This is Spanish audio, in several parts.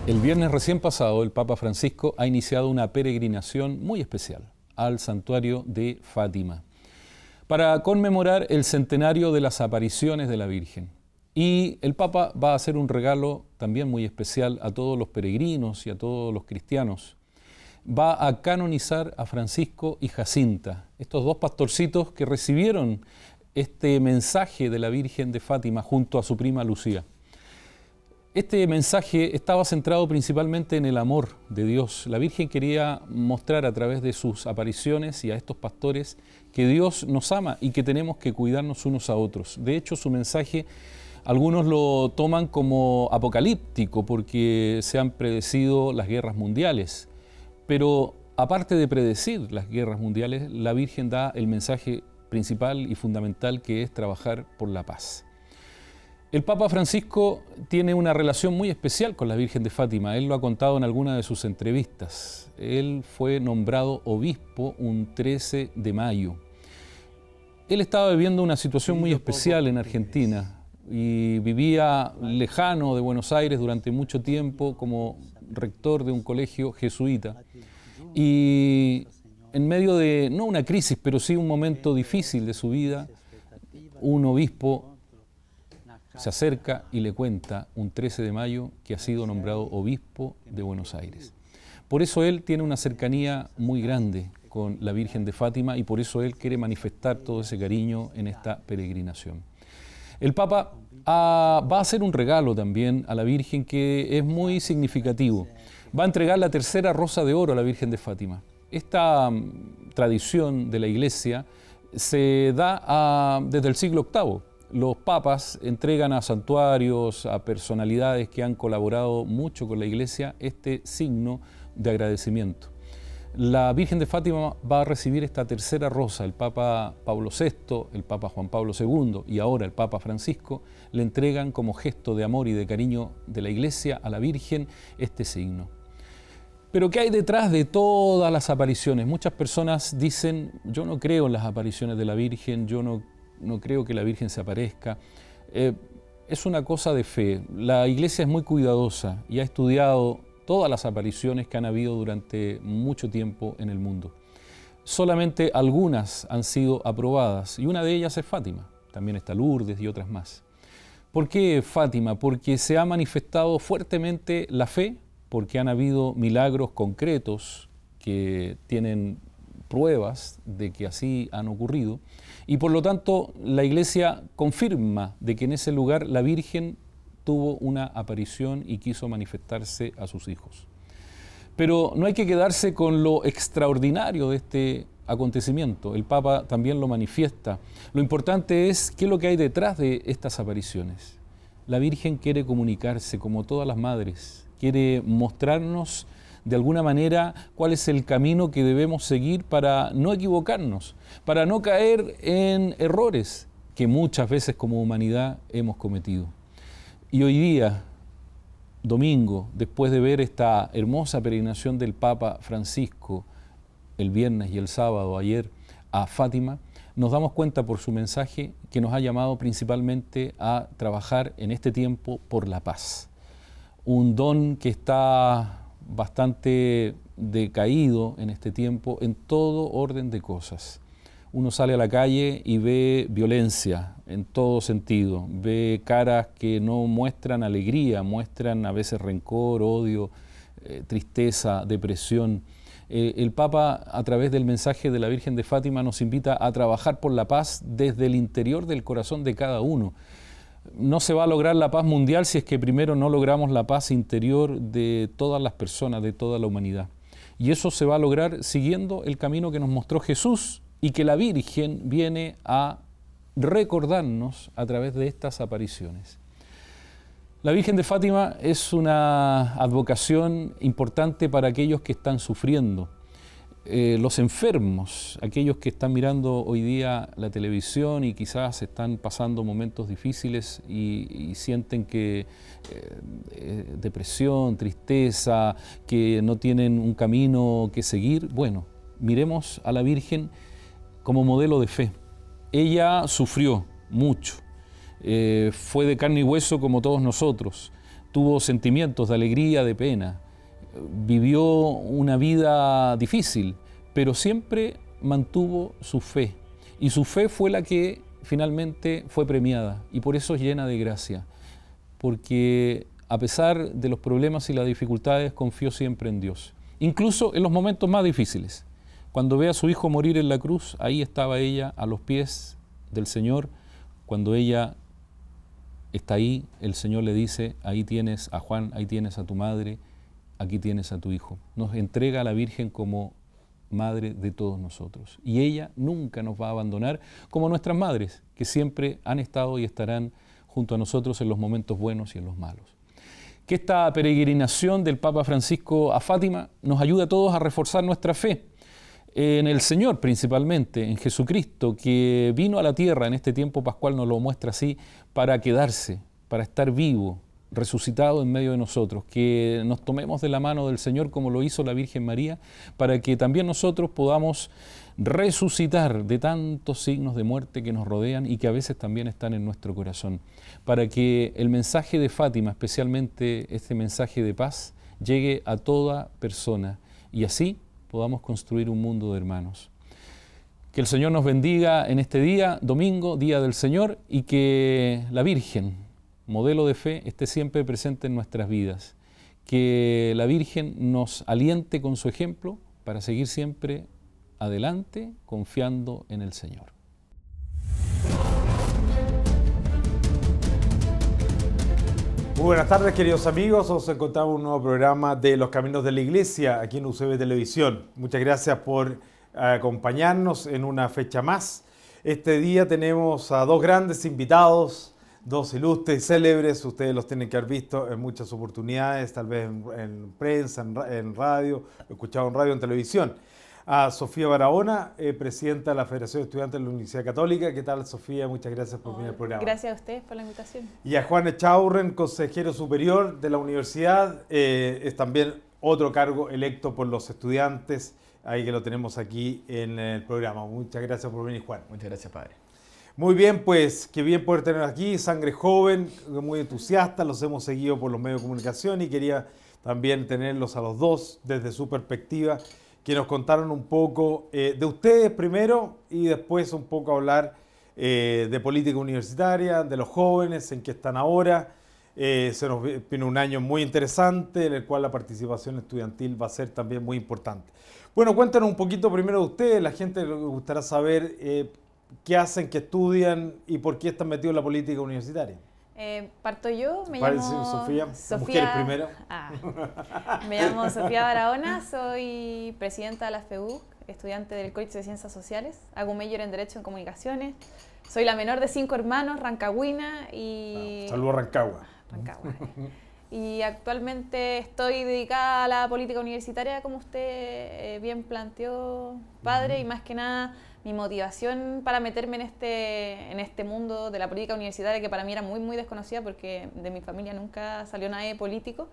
El viernes recién pasado, el Papa Francisco ha iniciado una peregrinación muy especial al santuario de Fátima para conmemorar el centenario de las apariciones de la Virgen. Y el Papa va a hacer un regalo también muy especial a todos los peregrinos y a todos los cristianos. Va a canonizar a Francisco y Jacinta, estos dos pastorcitos que recibieron este mensaje de la Virgen de Fátima junto a su prima Lucía. Este mensaje estaba centrado principalmente en el amor de Dios. La Virgen quería mostrar a través de sus apariciones y a estos pastores que Dios nos ama y que tenemos que cuidarnos unos a otros. De hecho, su mensaje algunos lo toman como apocalíptico porque se han predecido las guerras mundiales. Pero aparte de predecir las guerras mundiales, la Virgen da el mensaje principal y fundamental que es trabajar por la paz. El Papa Francisco tiene una relación muy especial con la Virgen de Fátima. Él lo ha contado en alguna de sus entrevistas. Él fue nombrado obispo un 13 de mayo. Él estaba viviendo una situación muy especial en Argentina y vivía lejano de Buenos Aires durante mucho tiempo como rector de un colegio jesuita. Y en medio de, no una crisis, pero sí un momento difícil de su vida, un obispo se acerca y le cuenta un 13 de mayo que ha sido nombrado obispo de Buenos Aires. Por eso él tiene una cercanía muy grande con la Virgen de Fátima y por eso él quiere manifestar todo ese cariño en esta peregrinación. El Papa va a hacer un regalo también a la Virgen que es muy significativo. Va a entregar la tercera rosa de oro a la Virgen de Fátima. Esta tradición de la Iglesia se da desde el siglo VIII. Los papas entregan a santuarios, a personalidades que han colaborado mucho con la Iglesia, este signo de agradecimiento. La Virgen de Fátima va a recibir esta tercera rosa. El Papa Pablo VI, el Papa Juan Pablo II y ahora el Papa Francisco le entregan como gesto de amor y de cariño de la Iglesia a la Virgen este signo. Pero ¿qué hay detrás de todas las apariciones? Muchas personas dicen, yo no creo en las apariciones de la Virgen, yo no creo que la Virgen se aparezca. Es una cosa de fe. La Iglesia es muy cuidadosa y ha estudiado todas las apariciones que han habido durante mucho tiempo en el mundo. Solamente algunas han sido aprobadas y una de ellas es Fátima. También está Lourdes y otras más. ¿Por qué Fátima? Porque se ha manifestado fuertemente la fe, porque han habido milagros concretos que tienen pruebas de que así han ocurrido y por lo tanto la Iglesia confirma de que en ese lugar la Virgen tuvo una aparición y quiso manifestarse a sus hijos. Pero no hay que quedarse con lo extraordinario de este acontecimiento. El Papa también lo manifiesta. Lo importante es qué es lo que hay detrás de estas apariciones. La Virgen quiere comunicarse como todas las madres, quiere mostrarnos de alguna manera cuál es el camino que debemos seguir para no equivocarnos, para no caer en errores que muchas veces como humanidad hemos cometido. Y hoy día, domingo, después de ver esta hermosa peregrinación del Papa Francisco, el viernes y el sábado, ayer, a Fátima, nos damos cuenta por su mensaje que nos ha llamado principalmente a trabajar en este tiempo por la paz. Un don que está bastante decaído en este tiempo en todo orden de cosas. Uno sale a la calle y ve violencia en todo sentido, ve caras que no muestran alegría, muestran a veces rencor, odio, tristeza, depresión. El Papa, a través del mensaje de la Virgen de Fátima, nos invita a trabajar por la paz desde el interior del corazón de cada uno. No se va a lograr la paz mundial si es que primero no logramos la paz interior de todas las personas, de toda la humanidad. Y eso se va a lograr siguiendo el camino que nos mostró Jesús y que la Virgen viene a recordarnos a través de estas apariciones. La Virgen de Fátima es una advocación importante para aquellos que están sufriendo. Los enfermos, aquellos que están mirando hoy día la televisión y quizás están pasando momentos difíciles y sienten que depresión, tristeza, que no tienen un camino que seguir, bueno, miremos a la Virgen como modelo de fe. Ella sufrió mucho, fue de carne y hueso como todos nosotros, tuvo sentimientos de alegría, de pena, vivió una vida difícil, pero siempre mantuvo su fe. Y su fe fue la que finalmente fue premiada, y por eso es llena de gracia, porque a pesar de los problemas y las dificultades, confió siempre en Dios, incluso en los momentos más difíciles. Cuando ve a su hijo morir en la cruz, ahí estaba ella a los pies del Señor. Cuando ella está ahí, el Señor le dice: ahí tienes a Juan, ahí tienes a tu madre, aquí tienes a tu hijo. Nos entrega a la Virgen como madre de todos nosotros. Y ella nunca nos va a abandonar, como nuestras madres, que siempre han estado y estarán junto a nosotros en los momentos buenos y en los malos. Que esta peregrinación del Papa Francisco a Fátima nos ayude a todos a reforzar nuestra fe en el Señor, principalmente, en Jesucristo, que vino a la tierra en este tiempo pascual, nos lo muestra así, para quedarse, para estar vivo, resucitado en medio de nosotros, que nos tomemos de la mano del Señor como lo hizo la Virgen María, para que también nosotros podamos resucitar de tantos signos de muerte que nos rodean y que a veces también están en nuestro corazón, para que el mensaje de Fátima, especialmente este mensaje de paz, llegue a toda persona y así podamos construir un mundo de hermanos. Que el Señor nos bendiga en este día, domingo, Día del Señor, y que la Virgen, modelo de fe, esté siempre presente en nuestras vidas. Que la Virgen nos aliente con su ejemplo para seguir siempre adelante, confiando en el Señor. Muy buenas tardes, queridos amigos. Os encontramos en un nuevo programa de Los Caminos de la Iglesia aquí en UCB Televisión. Muchas gracias por acompañarnos en una fecha más. Este día tenemos a dos grandes invitados, dos ilustres y célebres. Ustedes los tienen que haber visto en muchas oportunidades, tal vez en prensa, en radio, escuchado en radio, en televisión. A Sofía Barahona, presidenta de la Federación de Estudiantes de la Universidad Católica. ¿Qué tal, Sofía? Muchas gracias por venir al programa. Gracias a ustedes por la invitación. Y a Juan Echaurren, consejero superior de la universidad, es también otro cargo electo por los estudiantes, ahí que lo tenemos aquí en el programa. Muchas gracias por venir, Juan. Muchas gracias, padre. Muy bien, pues, qué bien poder tener aquí, sangre joven, muy entusiasta, los hemos seguido por los medios de comunicación y quería también tenerlos a los dos desde su perspectiva, que nos contaron un poco de ustedes primero y después un poco hablar de política universitaria, de los jóvenes, en qué están ahora. Se nos viene un año muy interesante en el cual la participación estudiantil va a ser también muy importante. Bueno, cuéntanos un poquito primero de ustedes, la gente le gustará saber qué hacen, qué estudian y por qué están metidos en la política universitaria. Parto yo, me llamo Sofía. Sofía. Mujeres primero. Me llamo Sofía Barahona, soy presidenta de la FEUC, estudiante del College de Ciencias Sociales, hago un major en Derecho en Comunicaciones, soy la menor de 5 hermanos, rancagüina y... Saludos a Rancagua. Rancagua. Y actualmente estoy dedicada a la política universitaria, como usted bien planteó, padre, y más que nada mi motivación para meterme en este mundo de la política universitaria, que para mí era muy desconocida porque de mi familia nunca salió nadie político,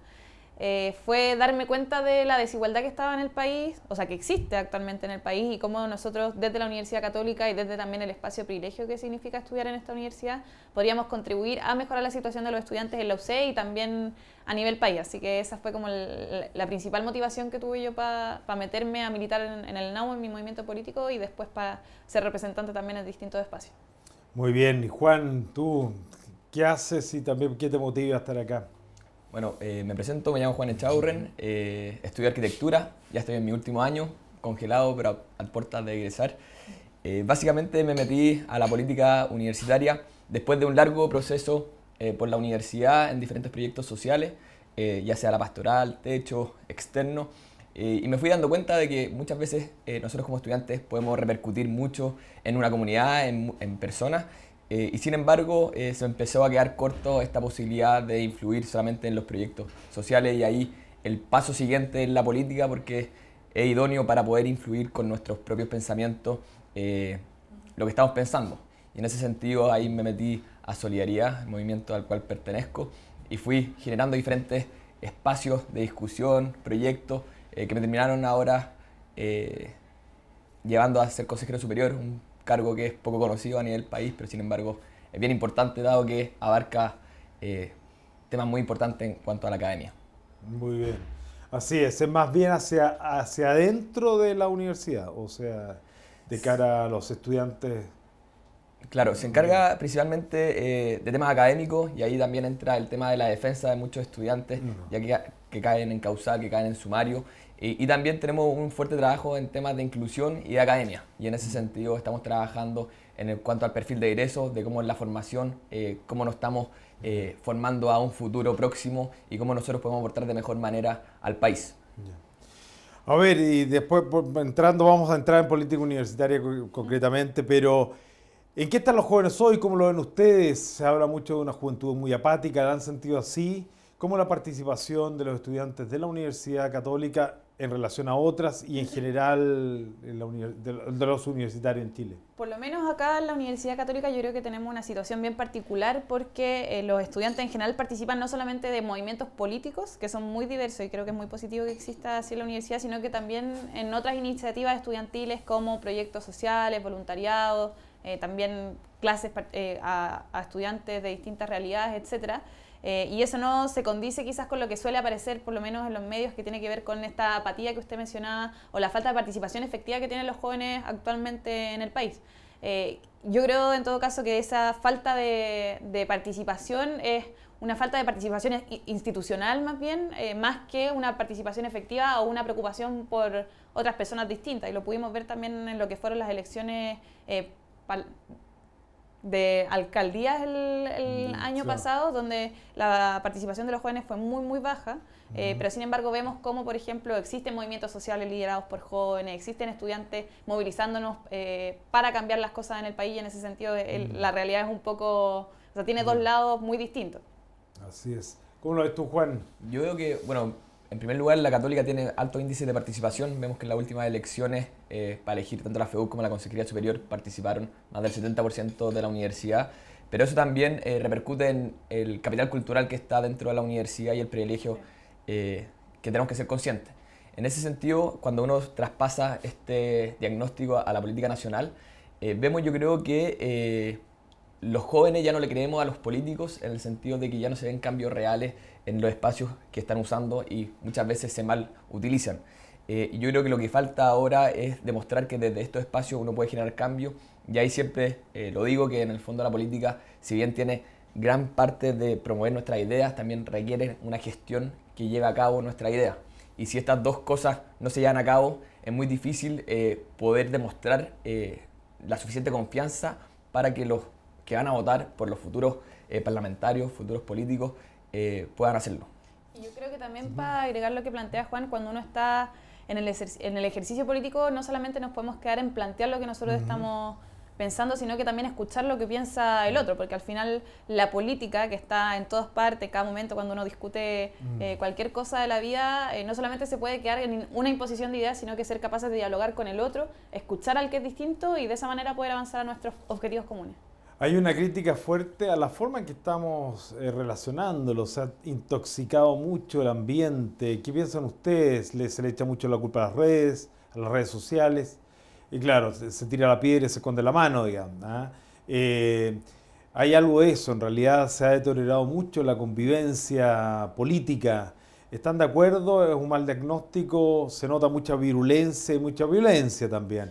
fue darme cuenta de la desigualdad que estaba en el país, o sea, que existe actualmente en el país, y cómo nosotros desde la Universidad Católica y desde también el espacio de privilegio que significa estudiar en esta universidad, podríamos contribuir a mejorar la situación de los estudiantes en la UC y también a nivel país. Así que esa fue como la principal motivación que tuve yo para meterme a militar en el NAU, en mi movimiento político, y después para ser representante también en distintos espacios. Muy bien. Y Juan, ¿tú qué haces y también qué te motiva a estar acá? Bueno, me presento, me llamo Juan Echaurren, estudio arquitectura, ya estoy en mi último año, congelado, pero a puertas de egresar. Básicamente me metí a la política universitaria después de un largo proceso por la universidad en diferentes proyectos sociales, ya sea la pastoral, techo, externo, y me fui dando cuenta de que muchas veces nosotros como estudiantes podemos repercutir mucho en una comunidad, en personas, y sin embargo se empezó a quedar corto esta posibilidad de influir solamente en los proyectos sociales, y ahí el paso siguiente es la política, porque es idóneo para poder influir con nuestros propios pensamientos lo que estamos pensando. Y en ese sentido ahí me metí a Solidaridad, el movimiento al cual pertenezco, y fui generando diferentes espacios de discusión, proyectos que me terminaron ahora llevando a ser consejero superior, un cargo que es poco conocido a nivel país, pero sin embargo es bien importante dado que abarca temas muy importantes en cuanto a la academia. Muy bien. Así es más bien hacia adentro de la universidad, o sea, de cara a los estudiantes. Claro, se encarga principalmente de temas académicos y ahí también entra el tema de la defensa de muchos estudiantes, ya que caen en causal, que caen en sumario. Y también tenemos un fuerte trabajo en temas de inclusión y de academia. Y en ese sentido estamos trabajando en cuanto al perfil de egresos, de cómo es la formación, cómo nos estamos formando a un futuro próximo y cómo nosotros podemos aportar de mejor manera al país. A ver, y después vamos a entrar en política universitaria concretamente, pero ¿en qué están los jóvenes hoy? ¿Cómo lo ven ustedes? Se habla mucho de una juventud muy apática, ¿la han sentido así? ¿Cómo la participación de los estudiantes de la Universidad Católica en relación a otras y en general de los universitarios en Chile? Por lo menos acá en la Universidad Católica yo creo que tenemos una situación bien particular porque los estudiantes en general participan no solamente de movimientos políticos, que son muy diversos y creo que es muy positivo que exista así en la universidad, sino que también en otras iniciativas estudiantiles como proyectos sociales, voluntariados, también clases a estudiantes de distintas realidades, etcétera. Y eso no se condice quizás con lo que suele aparecer, por lo menos en los medios, que tiene que ver con esta apatía que usted mencionaba o la falta de participación efectiva que tienen los jóvenes actualmente en el país. Yo creo en todo caso que esa falta de participación es una falta de participación institucional más bien, más que una participación efectiva o una preocupación por otras personas distintas. Y lo pudimos ver también en lo que fueron las elecciones de alcaldías el año pasado, donde la participación de los jóvenes fue muy baja, pero sin embargo vemos cómo, por ejemplo, existen movimientos sociales liderados por jóvenes, existen estudiantes movilizándonos para cambiar las cosas en el país, y en ese sentido la realidad es un poco, o sea, tiene dos lados muy distintos. Así es. ¿Cómo lo ves tú, Juan? Yo veo que, bueno, en primer lugar, la Católica tiene alto índice de participación. Vemos que en las últimas elecciones, para elegir tanto la FEUC como la Consejería Superior, participaron más del 70% de la universidad. Pero eso también repercute en el capital cultural que está dentro de la universidad y el privilegio que tenemos que ser conscientes. En ese sentido, cuando uno traspasa este diagnóstico a la política nacional, vemos, yo creo que los jóvenes ya no le creemos a los políticos en el sentido de que ya no se ven cambios reales en los espacios que están usando y muchas veces se mal utilizan. Yo creo que lo que falta ahora es demostrar que desde estos espacios uno puede generar cambio, y ahí siempre lo digo, que en el fondo la política, si bien tiene gran parte de promover nuestras ideas, también requiere una gestión que lleve a cabo nuestra idea. Y si estas dos cosas no se llevan a cabo, es muy difícil poder demostrar la suficiente confianza para que los que van a votar por los futuros parlamentarios, futuros políticos, puedan hacerlo. Y yo creo que también, para agregar lo que plantea Juan, cuando uno está en el ejercicio político, no solamente nos podemos quedar en plantear lo que nosotros estamos pensando, sino que también escuchar lo que piensa el otro, porque al final la política, que está en todas partes, cada momento cuando uno discute cualquier cosa de la vida, no solamente se puede quedar en una imposición de ideas, sino que ser capaces de dialogar con el otro, escuchar al que es distinto y de esa manera poder avanzar a nuestros objetivos comunes. Hay una crítica fuerte a la forma en que estamos relacionándolo. Se ha intoxicado mucho el ambiente. ¿Qué piensan ustedes? Se le echa mucho la culpa a las redes sociales. Y claro, se tira la piedra y se esconde la mano, digamos. Hay algo de eso. En realidad se ha deteriorado mucho la convivencia política. ¿Están de acuerdo? ¿Es un mal diagnóstico? Se nota mucha virulencia y mucha violencia también.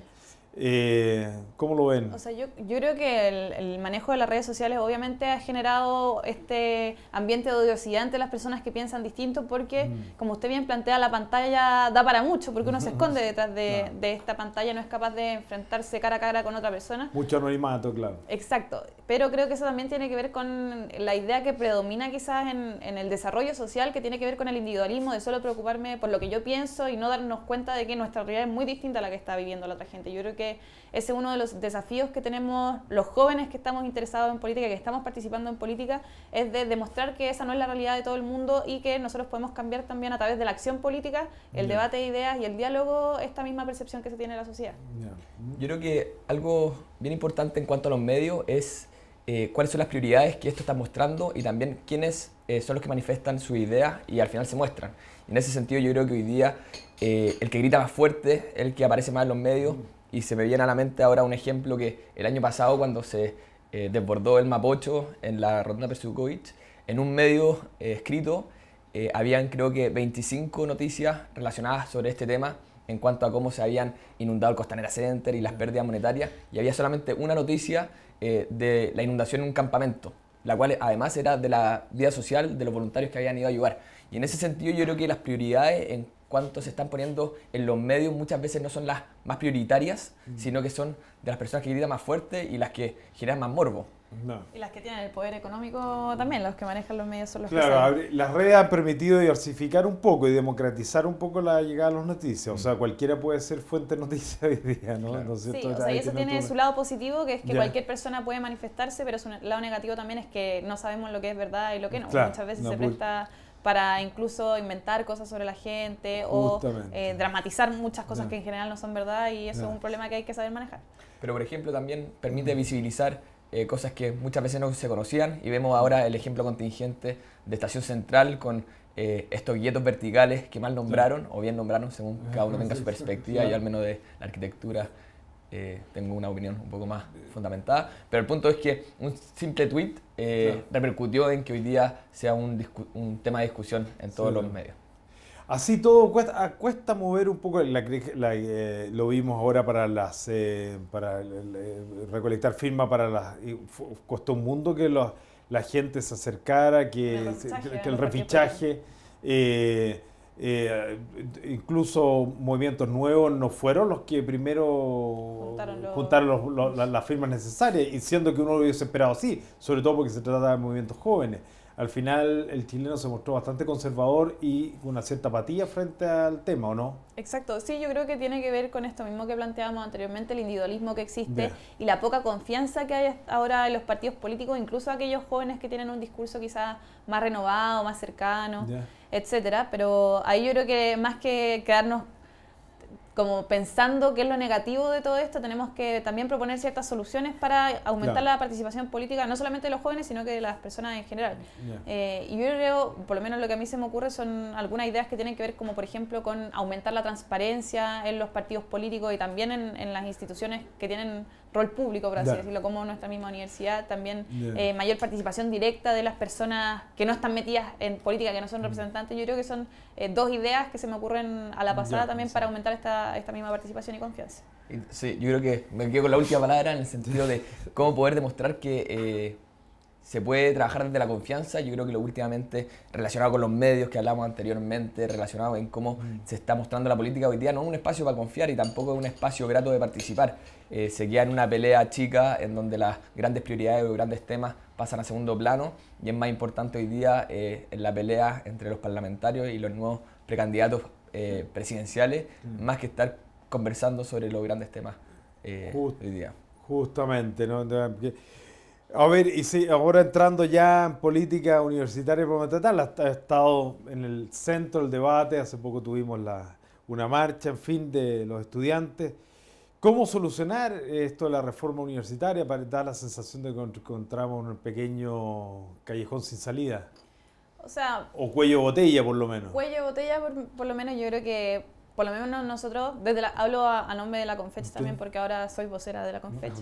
¿Cómo lo ven? O sea, yo creo que el manejo de las redes sociales obviamente ha generado este ambiente de odiosidad entre las personas que piensan distinto, porque, como usted bien plantea, la pantalla da para mucho, porque uno se esconde detrás de esta pantalla, no es capaz de enfrentarse cara a cara con otra persona. Mucho anonimato, claro. Exacto, pero creo que eso también tiene que ver con la idea que predomina quizás en el desarrollo social, que tiene que ver con el individualismo, de solo preocuparme por lo que yo pienso y no darnos cuenta de que nuestra realidad es muy distinta a la que está viviendo la otra gente. Yo creo que ese es uno de los desafíos que tenemos los jóvenes que estamos interesados en política, que estamos participando en política, es de demostrar que esa no es la realidad de todo el mundo y que nosotros podemos cambiar también a través de la acción política, el debate de ideas y el diálogo, esta misma percepción que se tiene de la sociedad. Yo creo que algo bien importante en cuanto a los medios es cuáles son las prioridades que esto está mostrando y también quiénes son los que manifiestan sus ideas y al final se muestran. Y en ese sentido yo creo que hoy día el que grita más fuerte es el que aparece más en los medios. Y se me viene a la mente ahora un ejemplo que el año pasado, cuando se desbordó el Mapocho en la Rotonda Persiukovich, en un medio escrito habían creo que 25 noticias relacionadas sobre este tema en cuanto a cómo se habían inundado el Costanera Center y las pérdidas monetarias, y había solamente una noticia de la inundación en un campamento, la cual además era de la vida social de los voluntarios que habían ido a ayudar. Y en ese sentido yo creo que las prioridades en cuanto se están poniendo en los medios muchas veces no son las más prioritarias, sino que son de las personas que gritan más fuerte y las que generan más morbo. No. Y las que tienen el poder económico también, los que manejan los medios son los que Claro, saben. las redes han permitido diversificar un poco y democratizar un poco la llegada a las noticias. O sea, cualquiera puede ser fuente de noticias hoy día, ¿no? Claro. Entonces, Sí, o sea, y eso tiene su lado positivo, que es que cualquier persona puede manifestarse, pero su lado negativo también es que no sabemos lo que es verdad y lo que no. Claro, Muchas veces no, se presta para incluso inventar cosas sobre la gente o dramatizar muchas cosas que en general no son verdad, y eso es un problema que hay que saber manejar. Pero por ejemplo también permite visibilizar cosas que muchas veces no se conocían, y vemos ahora el ejemplo contingente de Estación Central con estos guetos verticales que mal nombraron o bien nombraron según cada uno tenga su perspectiva. Yo al menos de la arquitectura tengo una opinión un poco más fundamentada, pero el punto es que un simple tweet repercutió en que hoy día sea un tema de discusión en todos los medios. Así todo cuesta mover un poco, lo vimos ahora para recolectar firmas para las... Costó un mundo que la gente se acercara, que el refichaje, incluso movimientos nuevos no fueron los que primero juntaron las firmas necesarias, y siendo que uno lo hubiese esperado así, sobre todo porque se trata de movimientos jóvenes. Al final el chileno se mostró bastante conservador y con una cierta apatía frente al tema, ¿o no? Exacto, sí, yo creo que tiene que ver con esto mismo que planteábamos anteriormente, el individualismo que existe y la poca confianza que hay ahora en los partidos políticos, incluso aquellos jóvenes que tienen un discurso quizás más renovado, más cercano, etcétera. Pero ahí yo creo que más que quedarnos como pensando qué es lo negativo de todo esto, tenemos que también proponer ciertas soluciones para aumentar la participación política, no solamente de los jóvenes, sino que de las personas en general. Y yo creo, por lo menos lo que a mí se me ocurre, son algunas ideas que tienen que ver como, por ejemplo, con aumentar la transparencia en los partidos políticos y también en las instituciones que tienen rol público, por así decirlo, como nuestra misma universidad, también mayor participación directa de las personas que no están metidas en política, que no son representantes. Yo creo que son dos ideas que se me ocurren a la pasada también para aumentar esta misma participación y confianza. Sí, yo creo que me quedo con la última palabra en el sentido de cómo poder demostrar que se puede trabajar desde la confianza. Yo creo que lo últimamente relacionado con los medios que hablamos anteriormente, relacionado en cómo se está mostrando la política hoy día, no es un espacio para confiar y tampoco es un espacio grato de participar. Se queda en una pelea chica en donde las grandes prioridades o grandes temas pasan a segundo plano, y es más importante hoy día en la pelea entre los parlamentarios y los nuevos precandidatos presidenciales, más que estar conversando sobre los grandes temas hoy día. Justamente, ¿no? A ver, y sí, ahora entrando ya en política universitaria, ha estado en el centro del debate. Hace poco tuvimos una marcha, en fin, de los estudiantes. ¿Cómo solucionar esto de la reforma universitaria? Para dar la sensación de que encontramos un pequeño callejón sin salida. O sea, o cuello de botella, por lo menos. Cuello de botella, por lo menos yo creo que, por lo menos nosotros, hablo a nombre de la Confech también, porque ahora soy vocera de la Confech,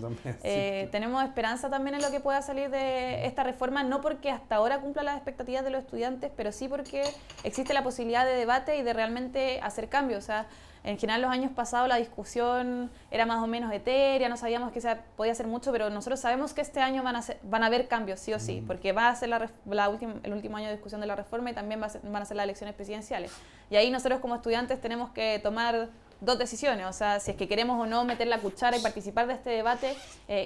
tenemos esperanza también en lo que pueda salir de esta reforma, no porque hasta ahora cumpla las expectativas de los estudiantes, pero sí porque existe la posibilidad de debate y de realmente hacer cambios. O sea, en general los años pasados la discusión era más o menos etérea, no sabíamos que se podía hacer mucho, pero nosotros sabemos que este año van a haber cambios sí o sí, porque va a ser el último año de discusión de la reforma y también van a ser las elecciones presidenciales. Y ahí nosotros como estudiantes tenemos que tomar dos decisiones, o sea, si es que queremos o no meter la cuchara y participar de este debate,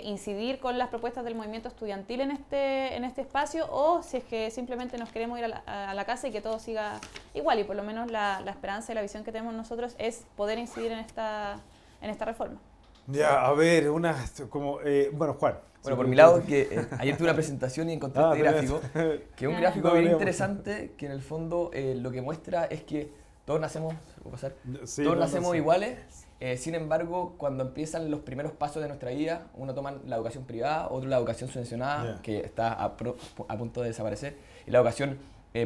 incidir con las propuestas del movimiento estudiantil en este espacio, o si es que simplemente nos queremos ir a la casa y que todo siga igual. Y por lo menos la esperanza y la visión que tenemos nosotros es poder incidir en esta reforma. Ya, a ver, bueno, Juan. Bueno, por mi lado, que ayer tuve una presentación y encontré este gráfico, que es un gráfico bien interesante, que en el fondo lo que muestra es que todos nacemos, todos nacemos iguales, sin embargo, cuando empiezan los primeros pasos de nuestra vida, uno toma la educación privada, otro la educación subvencionada, que está a punto de desaparecer, y la educación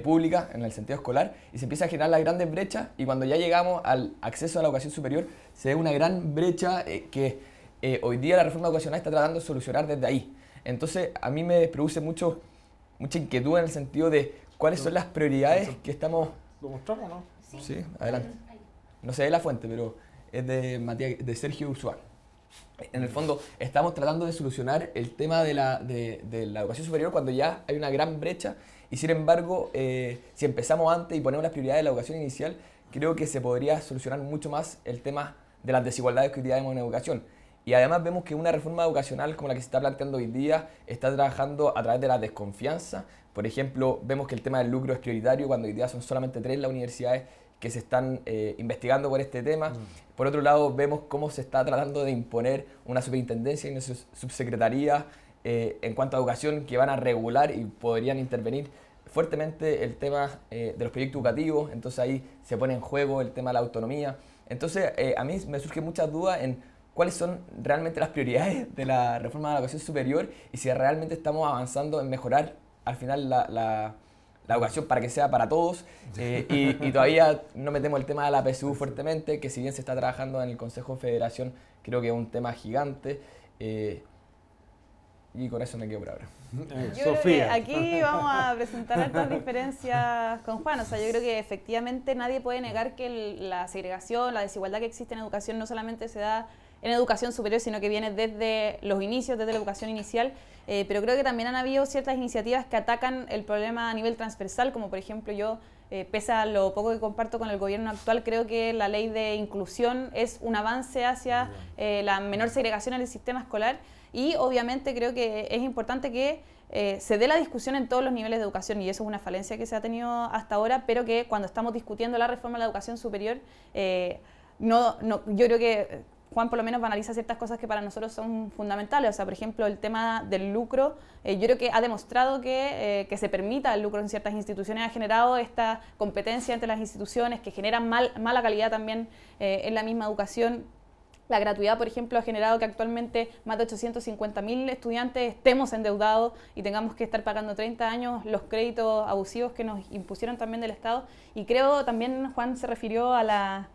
pública en el sentido escolar, y se empieza a generar las grandes brechas, y cuando ya llegamos al acceso a la educación superior, se ve una gran brecha que hoy día la reforma educacional está tratando de solucionar desde ahí. Entonces, a mí me produce mucho mucha inquietud en el sentido de cuáles son las prioridades que estamos... ¿Lo mostramos, no? Sí, adelante. No sé de la fuente, pero es de Sergio Ursúa. En el fondo, estamos tratando de solucionar el tema de la educación superior cuando ya hay una gran brecha y sin embargo, si empezamos antes y ponemos las prioridades de la educación inicial, creo que se podría solucionar mucho más el tema de las desigualdades que hoy día vemos en educación. Y además vemos que una reforma educacional como la que se está planteando hoy día está trabajando a través de la desconfianza. Por ejemplo, vemos que el tema del lucro es prioritario cuando hoy día son solamente 3 las universidades que se están investigando por este tema. Por otro lado, vemos cómo se está tratando de imponer una superintendencia y una subsecretaría en cuanto a educación que van a regular y podrían intervenir fuertemente el tema de los proyectos educativos. Entonces ahí se pone en juego el tema de la autonomía. Entonces a mí me surgen muchas dudas en cuáles son realmente las prioridades de la reforma de la educación superior y si realmente estamos avanzando en mejorar al final la educación para que sea para todos y todavía no metemos el tema de la PSU fuertemente, que si bien se está trabajando en el Consejo de Federación, creo que es un tema gigante y con eso me quedo por ahora. Yo creo que aquí vamos a presentar estas diferencias con Juan. O sea, yo creo que efectivamente nadie puede negar que la segregación, la desigualdad que existe en educación no solamente se da en educación superior, sino que viene desde los inicios, desde la educación inicial, pero creo que también han habido ciertas iniciativas que atacan el problema a nivel transversal, como por ejemplo yo, pese a lo poco que comparto con el gobierno actual, creo que la ley de inclusión es un avance hacia la menor segregación en el sistema escolar y obviamente creo que es importante que se dé la discusión en todos los niveles de educación y eso es una falencia que se ha tenido hasta ahora, pero que cuando estamos discutiendo la reforma de la educación superior, yo creo que Juan por lo menos banaliza ciertas cosas que para nosotros son fundamentales. O sea, por ejemplo, el tema del lucro, yo creo que ha demostrado que se permita el lucro en ciertas instituciones, ha generado esta competencia entre las instituciones que generan mala calidad también en la misma educación. La gratuidad, por ejemplo, ha generado que actualmente más de 850.000 estudiantes estemos endeudados y tengamos que estar pagando 30 años los créditos abusivos que nos impusieron también del Estado. Y creo también Juan se refirió a la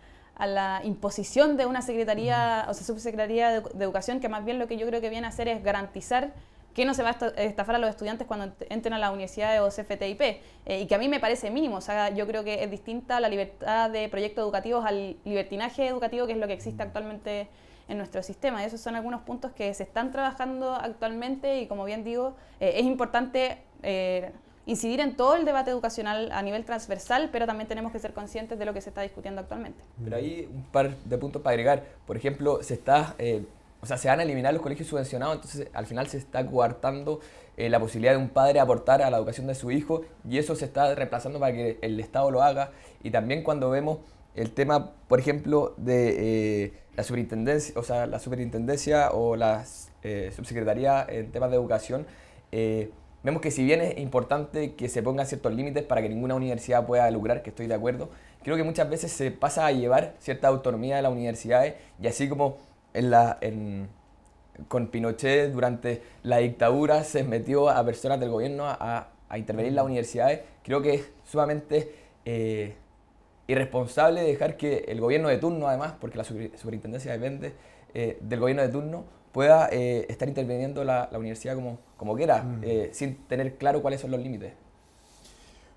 imposición de una secretaría, o sea, subsecretaría de educación, que más bien lo que yo creo que viene a hacer es garantizar que no se va a estafar a los estudiantes cuando entren a la universidad o CFTIP, y que a mí me parece mínimo. O sea, yo creo que es distinta la libertad de proyectos educativos al libertinaje educativo, que es lo que existe actualmente en nuestro sistema. Y esos son algunos puntos que se están trabajando actualmente y, como bien digo, es importante incidir en todo el debate educacional a nivel transversal, pero también tenemos que ser conscientes de lo que se está discutiendo actualmente. Pero hay un par de puntos para agregar. Por ejemplo, se van a eliminar los colegios subvencionados, entonces al final se está coartando la posibilidad de un padre aportar a la educación de su hijo y eso se está reemplazando para que el Estado lo haga. Y también cuando vemos el tema, por ejemplo, de la superintendencia o la subsecretaría en temas de educación, vemos que si bien es importante que se pongan ciertos límites para que ninguna universidad pueda lucrar, que estoy de acuerdo, creo que muchas veces se pasa a llevar cierta autonomía de las universidades y así como con Pinochet durante la dictadura se metió a personas del gobierno a intervenir en las universidades, creo que es sumamente irresponsable dejar que el gobierno de turno, además, porque la superintendencia depende del gobierno de turno, pueda estar interviniendo la universidad como quiera, sin tener claro cuáles son los límites.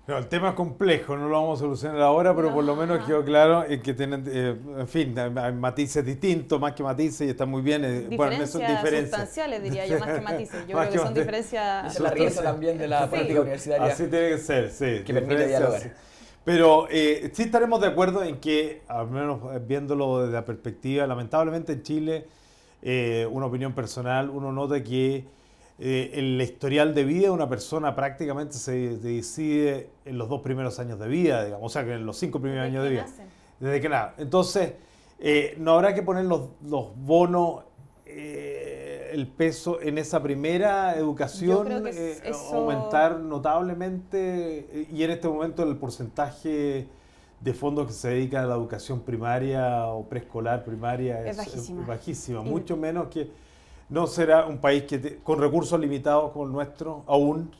No, el tema es complejo, no lo vamos a solucionar ahora, pero por lo menos quedó claro que tienen, en fin, hay matices distintos, más que matices, y está muy bien. Diferencias sustanciales, diría yo, más que matices. Yo creo que son diferencias... Es la riqueza también de la política universitaria. Así tiene que ser, sí. Que permite dialogar. Sí. Pero sí estaremos de acuerdo en que, al menos viéndolo desde la perspectiva, lamentablemente en Chile, una opinión personal, uno nota que el historial de vida de una persona prácticamente se decide en los 2 primeros años de vida, digamos, o sea, que en los 5 primeros años de vida. Desde que nada. Entonces, no habrá que poner los bonos, el peso en esa primera educación, aumentar notablemente, y en este momento el porcentaje de fondos que se dedican a la educación primaria o preescolar primaria es bajísima, mucho menos que... No será un país con recursos limitados como el nuestro, aún.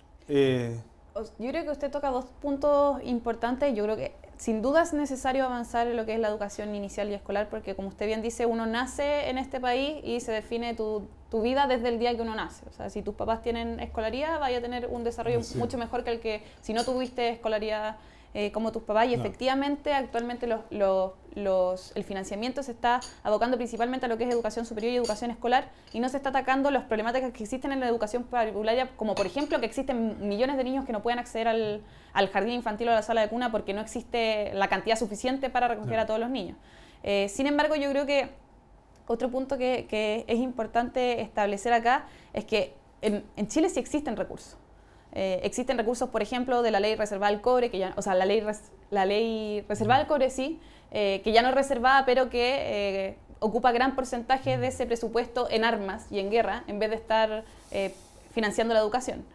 Yo creo que usted toca dos puntos importantes. Yo creo que sin duda es necesario avanzar en lo que es la educación inicial y escolar, porque como usted bien dice, uno nace en este país y se define tu vida desde el día que uno nace. O sea, si tus papás tienen escolaridad, vaya a tener un desarrollo mucho mejor que el que si no tuviste escolaridad como tus papás. Y efectivamente, actualmente el financiamiento se está abocando principalmente a lo que es educación superior y educación escolar, y no se está atacando las problemáticas que existen en la educación parvularia, como por ejemplo que existen millones de niños que no pueden acceder al jardín infantil o a la sala de cuna porque no existe la cantidad suficiente para recoger a todos los niños. Sin embargo, yo creo que otro punto que es importante establecer acá es que en Chile sí existen recursos. Existen recursos, por ejemplo, de la ley reservada al cobre, que ya, o sea, la ley reservada al cobre sí, que ya no es reservada, pero que ocupa gran porcentaje de ese presupuesto en armas y en guerra, en vez de estar financiando la educación.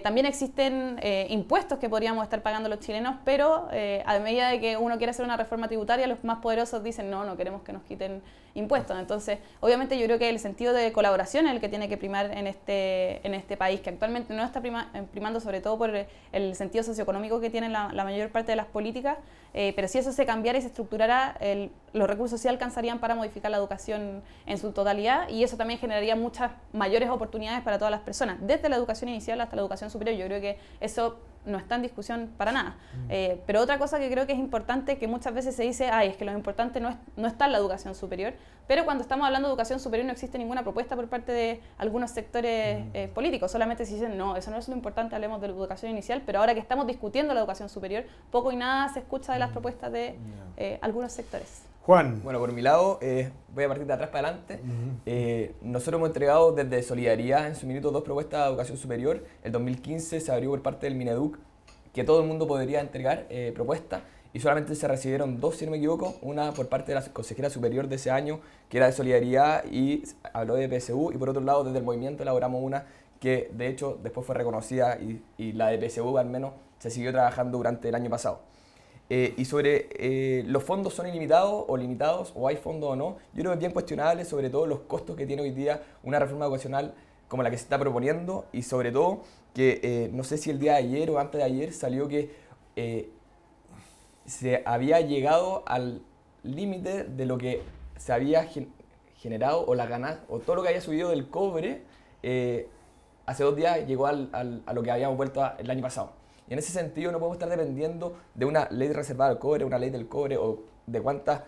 También existen impuestos que podríamos estar pagando los chilenos, pero a medida de que uno quiere hacer una reforma tributaria, los más poderosos dicen no queremos que nos quiten impuestos. Entonces, obviamente yo creo que el sentido de colaboración es el que tiene que primar en este país, que actualmente no está primando sobre todo por el sentido socioeconómico que tienen la mayor parte de las políticas, pero si eso se cambiara y se estructurara, los recursos sí alcanzarían para modificar la educación en su totalidad, y eso también generaría muchas mayores oportunidades para todas las personas, desde la educación inicial hasta la educación superior. Yo creo que eso no está en discusión para nada. Pero otra cosa que creo que es importante, que muchas veces se dice, es que lo importante no está en la educación superior, pero cuando estamos hablando de educación superior no existe ninguna propuesta por parte de algunos sectores políticos, solamente se dicen, no, eso no es lo importante, hablemos de la educación inicial, pero ahora que estamos discutiendo la educación superior, poco y nada se escucha de las propuestas de algunos sectores. Juan. Bueno, por mi lado, voy a partir de atrás para adelante. Nosotros hemos entregado desde Solidaridad en su minuto 2 propuestas de educación superior. El 2015 se abrió por parte del Mineduc que todo el mundo podría entregar propuestas, y solamente se recibieron 2, si no me equivoco, una por parte de la consejera superior de ese año, que era de Solidaridad y habló de PSU, y por otro lado desde el movimiento elaboramos una que de hecho después fue reconocida, y la de PSU al menos se siguió trabajando durante el año pasado. Y sobre los fondos son ilimitados o limitados, o hay fondos o no, yo creo que es bien cuestionable, sobre todo los costos que tiene hoy día una reforma educacional como la que se está proponiendo, y sobre todo que no sé si el día de ayer o antes de ayer salió que se había llegado al límite de lo que se había generado, o la ganancia, o todo lo que había subido del cobre, hace 2 días llegó a lo que habíamos vuelto el año pasado. Y en ese sentido no podemos estar dependiendo de una ley reservada al cobre, una ley del cobre, o de cuántas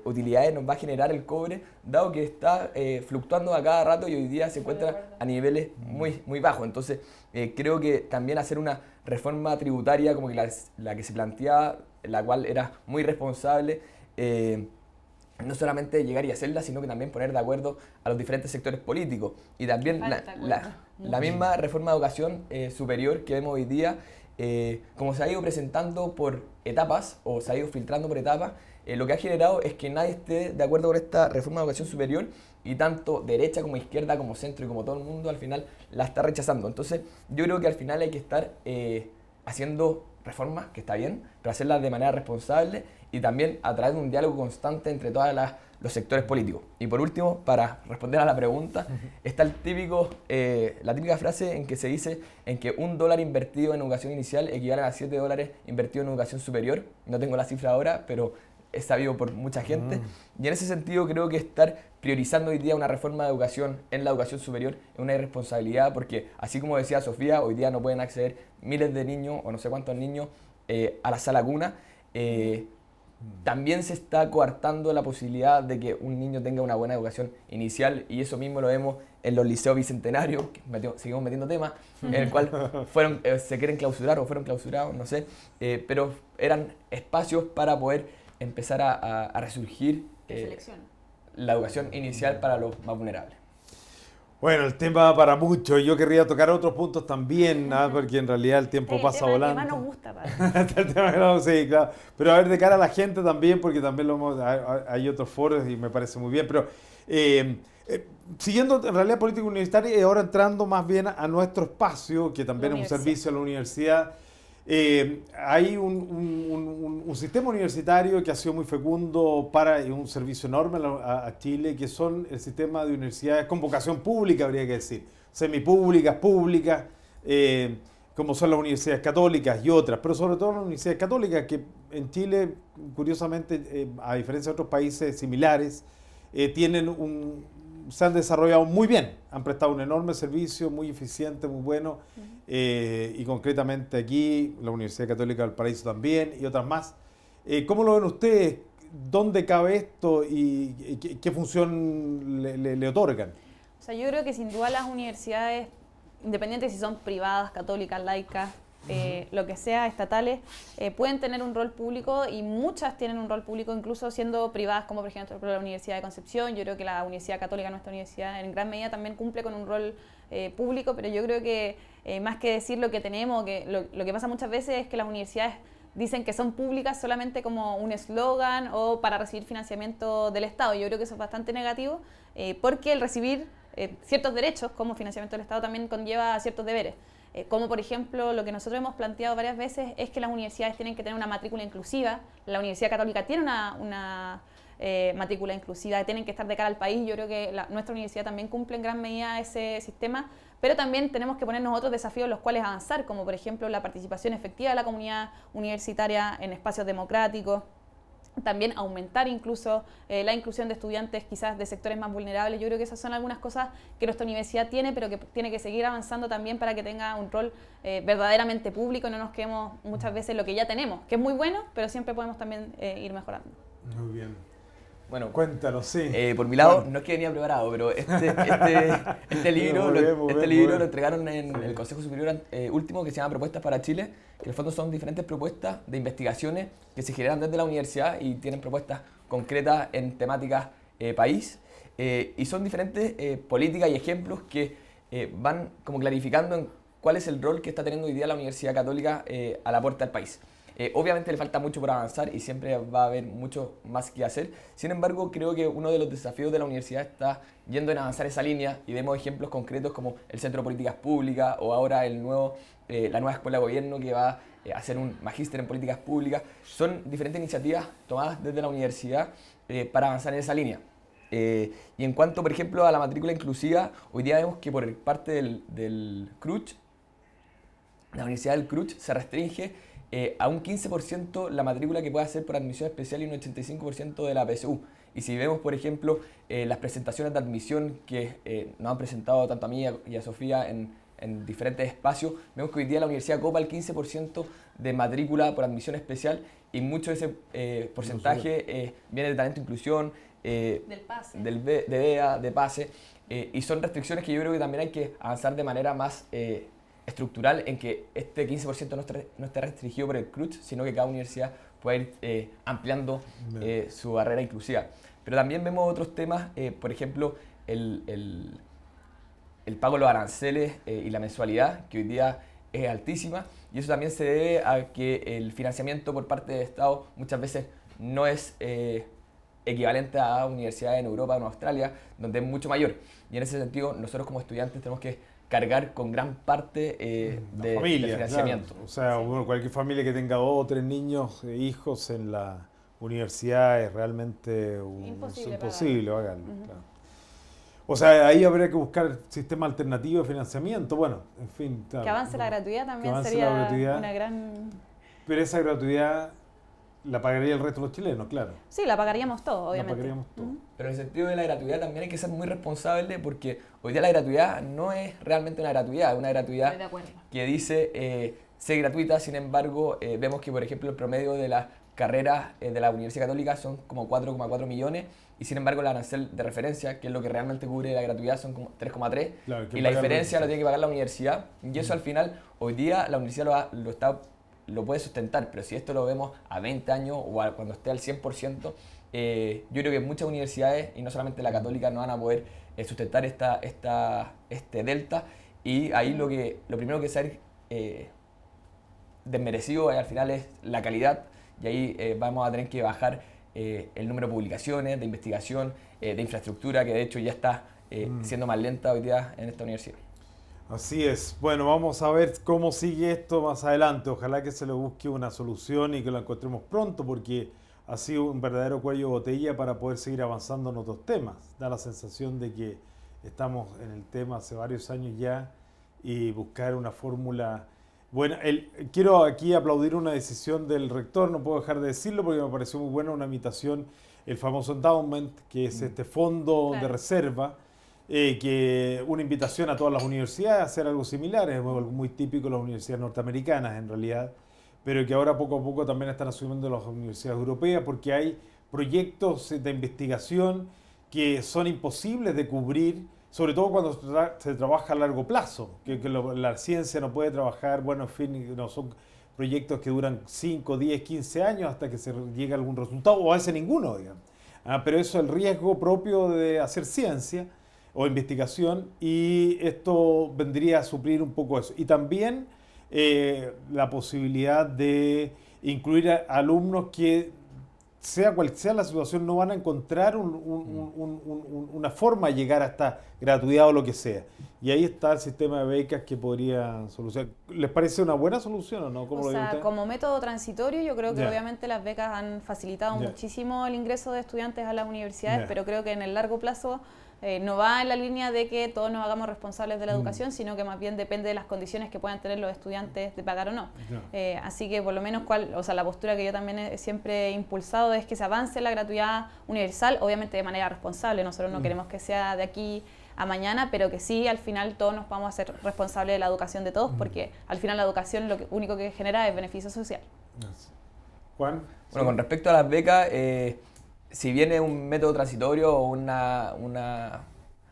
utilidades nos va a generar el cobre, dado que está fluctuando a cada rato y hoy día se encuentra a niveles muy bajos. Entonces creo que también hacer una reforma tributaria como que la que se planteaba, la cual era muy responsable, no solamente llegar y hacerla, sino que también poner de acuerdo a los diferentes sectores políticos. Y también la misma reforma de educación superior que vemos hoy día, como se ha ido presentando por etapas, o se ha ido filtrando por etapas, lo que ha generado es que nadie esté de acuerdo con esta reforma de educación superior, y tanto derecha como izquierda, como centro y como todo el mundo al final la está rechazando. Entonces yo creo que al final hay que estar haciendo reformas, que está bien, pero hacerlas de manera responsable y también a través de un diálogo constante entre todos los sectores políticos. Y por último, para responder a la pregunta, está la típica frase en que se dice en que $1 invertido en educación inicial equivale a $7 invertidos en educación superior. No tengo la cifra ahora, pero es sabido por mucha gente. Y en ese sentido creo que estar priorizando hoy día una reforma de educación en la educación superior es una irresponsabilidad, porque así como decía Sofía, hoy día no pueden acceder miles de niños, o no sé cuántos niños, a la sala cuna. También se está coartando la posibilidad de que un niño tenga una buena educación inicial, y eso mismo lo vemos en los liceos bicentenarios, que seguimos metiendo temas, en el cual se quieren clausurar o fueron clausurados, no sé, pero eran espacios para poder empezar a resurgir la educación inicial para los más vulnerables. Bueno, el tema para mucho. Yo querría tocar otros puntos también, porque en realidad el tiempo pasa volando. El tema nos gusta, padre. Sí, claro. Pero a ver, de cara a la gente también, porque también hay otros foros y me parece muy bien. Pero siguiendo en realidad política universitaria y ahora entrando más bien a nuestro espacio, que también es un servicio a la universidad. Hay un sistema universitario que ha sido muy fecundo para un servicio enorme a Chile, que son el sistema de universidades con vocación pública, habría que decir, semipúblicas, públicas. como son las universidades católicas y otras, pero sobre todo las universidades católicas, que en Chile, curiosamente, a diferencia de otros países similares, se han desarrollado muy bien, han prestado un enorme servicio, muy eficiente, muy bueno, y concretamente aquí, la Universidad Católica del Paraíso también, y otras más. ¿Cómo lo ven ustedes? ¿Dónde cabe esto y qué función le otorgan? O sea, yo creo que sin duda las universidades, independientes si son privadas, católicas, laicas, lo que sea, estatales, pueden tener un rol público, y muchas tienen un rol público incluso siendo privadas, como por ejemplo la Universidad de Concepción. Yo creo que la Universidad Católica, nuestra universidad, en gran medida también cumple con un rol público, pero yo creo que más que decir lo que tenemos, lo que pasa muchas veces es que las universidades dicen que son públicas solamente como un eslogan o para recibir financiamiento del Estado. Yo creo que eso es bastante negativo, porque el recibir ciertos derechos como financiamiento del Estado también conlleva ciertos deberes. Como por ejemplo, lo que nosotros hemos planteado varias veces es que las universidades tienen que tener una matrícula inclusiva. La Universidad Católica tiene una matrícula inclusiva, tienen que estar de cara al país. Yo creo que nuestra universidad también cumple en gran medida ese sistema, pero también tenemos que ponernos otros desafíos en los cuales avanzar, como por ejemplo la participación efectiva de la comunidad universitaria en espacios democráticos. También aumentar incluso la inclusión de estudiantes quizás de sectores más vulnerables. Yo creo que esas son algunas cosas que nuestra universidad tiene, pero que tiene que seguir avanzando también para que tenga un rol verdaderamente público y no nos quedemos muchas veces en lo que ya tenemos, que es muy bueno, pero siempre podemos también ir mejorando. Muy bien. Bueno, cuéntanos, sí. Por mi lado, no es que venía preparado, pero este libro, lo entregaron en el Consejo Superior último, que se llama Propuestas para Chile, que en el fondo son diferentes propuestas de investigaciones que se generan desde la universidad y tienen propuestas concretas en temáticas país, y son diferentes políticas y ejemplos que van como clarificando en cuál es el rol que está teniendo hoy día la Universidad Católica a la puerta del país. Obviamente le falta mucho por avanzar y siempre va a haber mucho más que hacer. Sin embargo, creo que uno de los desafíos de la universidad está yendo en avanzar esa línea, y vemos ejemplos concretos como el Centro de Políticas Públicas o ahora la nueva Escuela de Gobierno, que va a hacer un magíster en políticas públicas. Son diferentes iniciativas tomadas desde la universidad para avanzar en esa línea. Y en cuanto, por ejemplo, a la matrícula inclusiva, hoy día vemos que por parte del CRUCH, la Universidad del CRUCH se restringe a un 15% la matrícula que puede hacer por admisión especial y un 85% de la PSU. Y si vemos, por ejemplo, las presentaciones de admisión que nos han presentado tanto a mí y a Sofía en diferentes espacios, vemos que hoy día la universidad copa el 15% de matrícula por admisión especial, y mucho de ese porcentaje viene de talento e inclusión, del PASE. de BEA, de PASE, y son restricciones que yo creo que también hay que avanzar de manera más estructural, en que este 15% no esté restringido por el CRUCH, sino que cada universidad pueda ir ampliando su barrera inclusiva. Pero también vemos otros temas, por ejemplo, el pago de los aranceles y la mensualidad, que hoy día es altísima, y eso también se debe a que el financiamiento por parte del Estado muchas veces no es equivalente a universidades en Europa o en Australia, donde es mucho mayor. Y en ese sentido, nosotros como estudiantes tenemos que cargar con gran parte del financiamiento. Claro. O sea, bueno, cualquier familia que tenga 2 o 3 niños, hijos en la universidad, es realmente imposible pagarlo. Claro. O sea, ahí habría que buscar sistemas alternativos de financiamiento. Bueno, en fin. Claro, que avance la gratuidad también sería una gran... Pero esa gratuidad la pagaría el resto de los chilenos, claro. Sí, la pagaríamos todos, obviamente. La pagaríamos todos. Pero en el sentido de la gratuidad también hay que ser muy responsable, porque hoy día la gratuidad no es realmente una gratuidad, es una gratuidad que dice ser gratuita. Sin embargo, vemos que, por ejemplo, el promedio de las carreras de la Universidad Católica son como 4,4 millones, y sin embargo el arancel de referencia, que es lo que realmente cubre la gratuidad, son como 3,3, claro, y la diferencia la tiene que pagar la universidad, y eso al final, hoy día la universidad lo puede sustentar, pero si esto lo vemos a 20 años o cuando esté al 100%, yo creo que muchas universidades, y no solamente la Católica, no van a poder sustentar este delta, y ahí lo primero que se ha desmerecido al final es la calidad, y ahí vamos a tener que bajar el número de publicaciones, de investigación, de infraestructura, que de hecho ya está siendo más lenta hoy día en esta universidad. Así es. Bueno, vamos a ver cómo sigue esto más adelante. Ojalá que se le busque una solución y que lo encontremos pronto, porque ha sido un verdadero cuello de botella para poder seguir avanzando en otros temas. Da la sensación de que estamos en el tema hace varios años ya, y buscar una fórmula Bueno, quiero aquí aplaudir una decisión del rector, no puedo dejar de decirlo porque me pareció muy buena una invitación, el famoso endowment, que es este fondo de reserva, que una invitación a todas las universidades a hacer algo similar, es algo muy típico de las universidades norteamericanas en realidad, pero que ahora poco a poco también están asumiendo las universidades europeas porque hay proyectos de investigación que son imposibles de cubrir, sobre todo cuando se trabaja a largo plazo, que la ciencia no puede trabajar, bueno, en fin, no son proyectos que duran 5, 10, 15 años hasta que se llegue a algún resultado, o a veces ninguno, digamos. Pero eso es el riesgo propio de hacer ciencia o investigación, y esto vendría a suplir un poco eso. Y también la posibilidad de incluir a alumnos que, sea cual sea la situación, no van a encontrar una forma de llegar a esta gratuidad o lo que sea. Y ahí está el sistema de becas que podría solucionar. ¿Les parece una buena solución o no? ¿Cómo lo ven ustedes? Como método transitorio, yo creo que obviamente las becas han facilitado muchísimo el ingreso de estudiantes a las universidades, pero creo que en el largo plazo no va en la línea de que todos nos hagamos responsables de la educación, sino que más bien depende de las condiciones que puedan tener los estudiantes de pagar o no. Así que por lo menos la postura que yo también siempre he impulsado es que se avance la gratuidad universal, obviamente de manera responsable. Nosotros no queremos que sea de aquí a mañana, pero que sí, al final todos nos vamos a hacer responsables de la educación de todos, porque al final la educación lo único que genera es beneficio social. Juan. Bueno, con respecto a las becas, si viene un método transitorio o una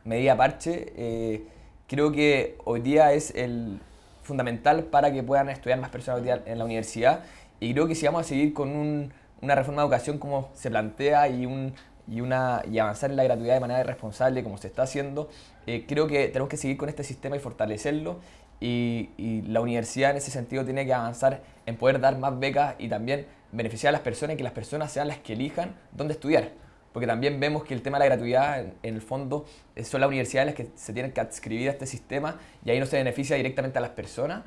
medida parche, creo que hoy día es el fundamental para que puedan estudiar más personas hoy día en la universidad, y creo que si vamos a seguir con una reforma de educación como se plantea y avanzar en la gratuidad de manera responsable como se está haciendo, creo que tenemos que seguir con este sistema y fortalecerlo, y la universidad en ese sentido tiene que avanzar en poder dar más becas y también beneficiar a las personas, y que las personas sean las que elijan dónde estudiar. Porque también vemos que el tema de la gratuidad, en el fondo, son las universidades las que se tienen que adscribir a este sistema, y ahí no se beneficia directamente a las personas,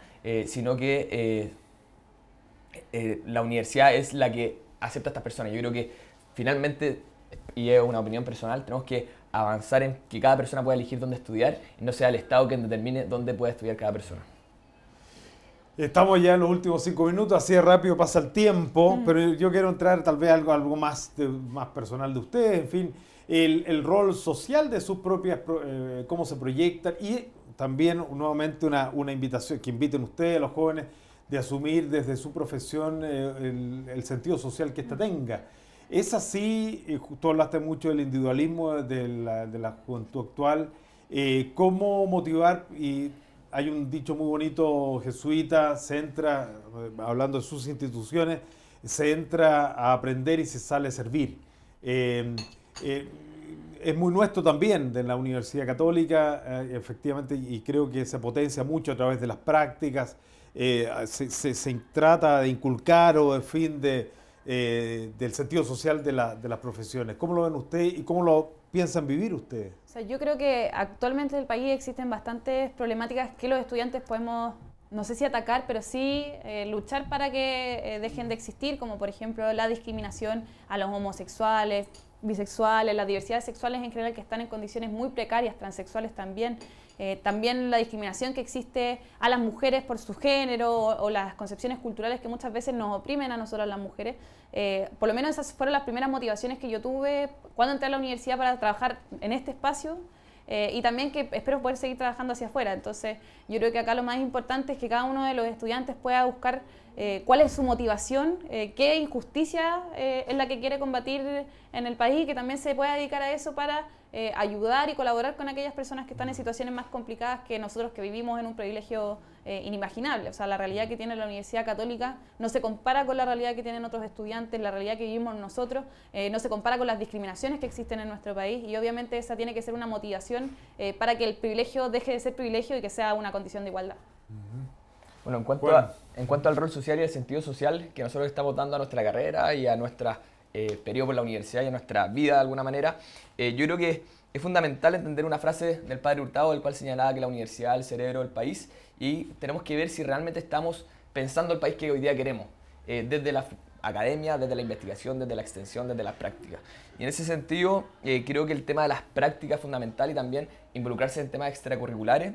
sino que la universidad es la que acepta a estas personas. Yo creo que finalmente, y es una opinión personal, tenemos que avanzar en que cada persona pueda elegir dónde estudiar y no sea el Estado quien determine dónde puede estudiar cada persona. Estamos ya en los últimos 5 minutos, así de rápido pasa el tiempo, pero yo quiero entrar tal vez algo más personal de ustedes, en fin, el rol social de sus propias, cómo se proyectan, y también nuevamente una invitación, que inviten ustedes, los jóvenes, de asumir desde su profesión el sentido social que ésta tenga. Es así, tú hablaste mucho del individualismo de la juventud actual, cómo motivar, y hay un dicho muy bonito jesuita, se entra, hablando de sus instituciones, se entra a aprender y se sale a servir. Es muy nuestro también de la Universidad Católica, efectivamente, y creo que se potencia mucho a través de las prácticas, se trata de inculcar o, en fin, del sentido social de las profesiones. ¿Cómo lo ven ustedes y cómo lo piensan vivir ustedes? O sea, yo creo que actualmente en el país existen bastantes problemáticas que los estudiantes podemos, no sé si atacar, pero sí luchar para que dejen de existir, como por ejemplo la discriminación a los homosexuales, bisexuales, las diversidades sexuales en general que están en condiciones muy precarias, transexuales también. También la discriminación que existe a las mujeres por su género o las concepciones culturales que muchas veces nos oprimen a nosotras las mujeres. Por lo menos esas fueron las primeras motivaciones que yo tuve cuando entré a la universidad para trabajar en este espacio, y también que espero poder seguir trabajando hacia afuera. Entonces yo creo que acá lo más importante es que cada uno de los estudiantes pueda buscar cuál es su motivación, qué injusticia es la que quiere combatir en el país, y que también se pueda dedicar a eso para ayudar y colaborar con aquellas personas que están en situaciones más complicadas que nosotros, que vivimos en un privilegio inimaginable. O sea, la realidad que tiene la Universidad Católica no se compara con la realidad que tienen otros estudiantes, la realidad que vivimos nosotros no se compara con las discriminaciones que existen en nuestro país, y obviamente esa tiene que ser una motivación para que el privilegio deje de ser privilegio y que sea una condición de igualdad. Bueno, en cuanto al rol social y el sentido social que nosotros estamos dando a nuestra carrera y a nuestra periodo por la universidad y a nuestra vida de alguna manera, yo creo que es fundamental entender una frase del padre Hurtado, el cual señalaba que la universidad es el cerebro del país, y tenemos que ver si realmente estamos pensando el país que hoy día queremos. academia, desde la investigación, desde la extensión, desde las prácticas. Y en ese sentido, creo que el tema de las prácticas es fundamental y también involucrarse en temas extracurriculares,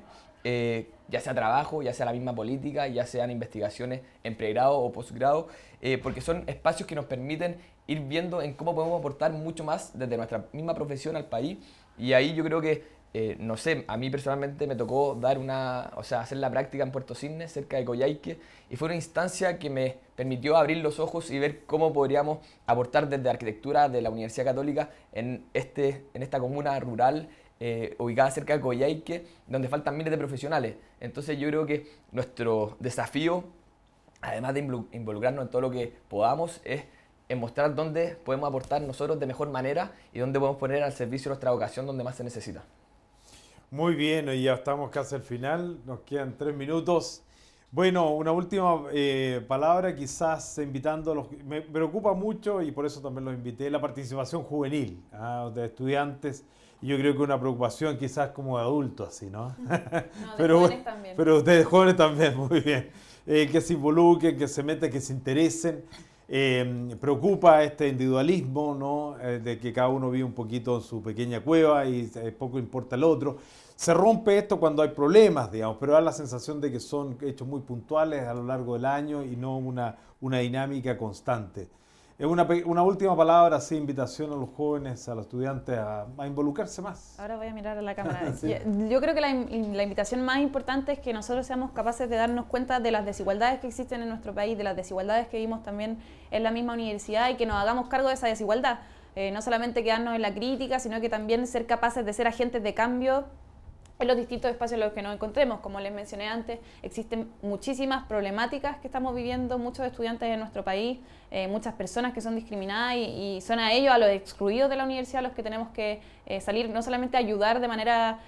ya sea trabajo, ya sea la misma política, ya sean investigaciones en pregrado o posgrado, porque son espacios que nos permiten ir viendo en cómo podemos aportar mucho más desde nuestra misma profesión al país. Y ahí yo creo que, no sé, a mí personalmente me tocó hacer la práctica en Puerto Cisnes, cerca de Coyhaique, y fue una instancia que me permitió abrir los ojos y ver cómo podríamos aportar desde arquitectura de la Universidad Católica en esta comuna rural, ubicada cerca de Coyhaique, donde faltan miles de profesionales. Entonces yo creo que nuestro desafío, además de involucrarnos en todo lo que podamos, es en mostrar dónde podemos aportar nosotros de mejor manera y dónde podemos poner al servicio nuestra vocación donde más se necesita. Muy bien, hoy ya estamos casi al final, nos quedan 3 minutos. Bueno, una última palabra, quizás invitando a los... Me preocupa mucho, y por eso también los invité, la participación juvenil de estudiantes. Y yo creo que una preocupación quizás como de adultos, así, ¿no? No, pero, jóvenes también. Pero ustedes jóvenes también, muy bien. Que se involucren, que se metan, que se interesen. Preocupa este individualismo, ¿no? De que cada uno vive un poquito en su pequeña cueva y poco importa el otro. Se rompe esto cuando hay problemas, digamos, pero da la sensación de que son hechos muy puntuales a lo largo del año y no una dinámica constante. Una última palabra, así, invitación a los jóvenes, a los estudiantes a involucrarse más. Ahora voy a mirar a la cámara. Sí. Yo creo que la invitación más importante es que nosotros seamos capaces de darnos cuenta de las desigualdades que existen en nuestro país, de las desigualdades que vimos también en la misma universidad y que nos hagamos cargo de esa desigualdad. No solamente quedarnos en la crítica, sino que también ser capaces de ser agentes de cambio en los distintos espacios en los que nos encontremos. Como les mencioné antes, existen muchísimas problemáticas que estamos viviendo muchos estudiantes en nuestro país, muchas personas que son discriminadas y son a ellos, a los excluidos de la universidad, los que tenemos que salir, no solamente a ayudar de manera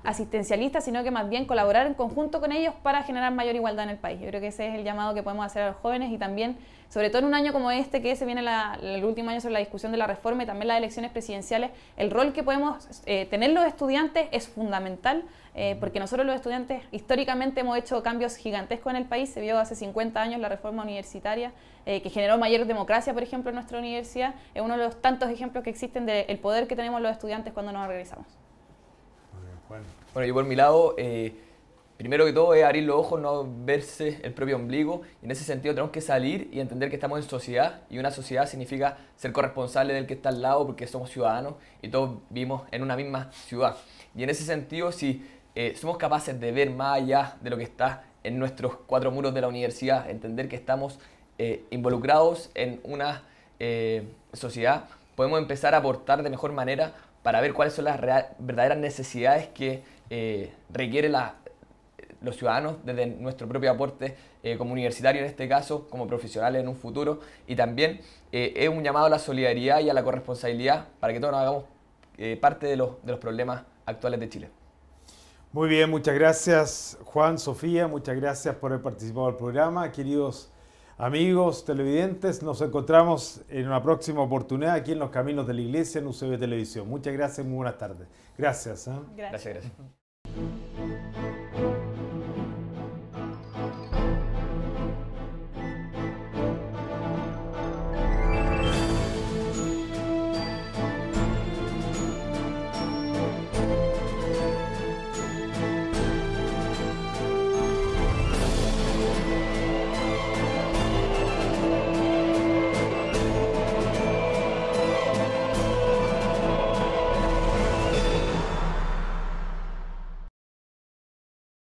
asistencialista, sino que más bien colaborar en conjunto con ellos para generar mayor igualdad en el país. Yo creo que ese es el llamado que podemos hacer a los jóvenes y también, sobre todo en un año como este, que se viene el último año sobre la discusión de la reforma y también las elecciones presidenciales, el rol que podemos tener los estudiantes es fundamental, porque nosotros los estudiantes históricamente hemos hecho cambios gigantescos en el país. Se vio hace 50 años la reforma universitaria, que generó mayor democracia, por ejemplo, en nuestra universidad. Es uno de los tantos ejemplos que existen del poder que tenemos los estudiantes cuando nos organizamos. Bueno, yo por mi lado, primero que todo es abrir los ojos, no verse el propio ombligo. Y en ese sentido tenemos que salir y entender que estamos en sociedad, y una sociedad significa ser corresponsable del que está al lado, porque somos ciudadanos y todos vivimos en una misma ciudad. Y en ese sentido, si somos capaces de ver más allá de lo que está en nuestros 4 muros de la universidad, entender que estamos involucrados en una sociedad, podemos empezar a aportar de mejor manera para ver cuáles son las verdaderas necesidades que requieren los ciudadanos desde nuestro propio aporte como universitario en este caso, como profesionales en un futuro. Y también es un llamado a la solidaridad y a la corresponsabilidad para que todos nos hagamos parte de los problemas actuales de Chile. Muy bien, muchas gracias Juan, Sofía, muchas gracias por haber participado del programa. Queridos amigos televidentes, nos encontramos en una próxima oportunidad aquí en Los Caminos de la Iglesia en UCB Televisión. Muchas gracias y muy buenas tardes. Gracias. Gracias.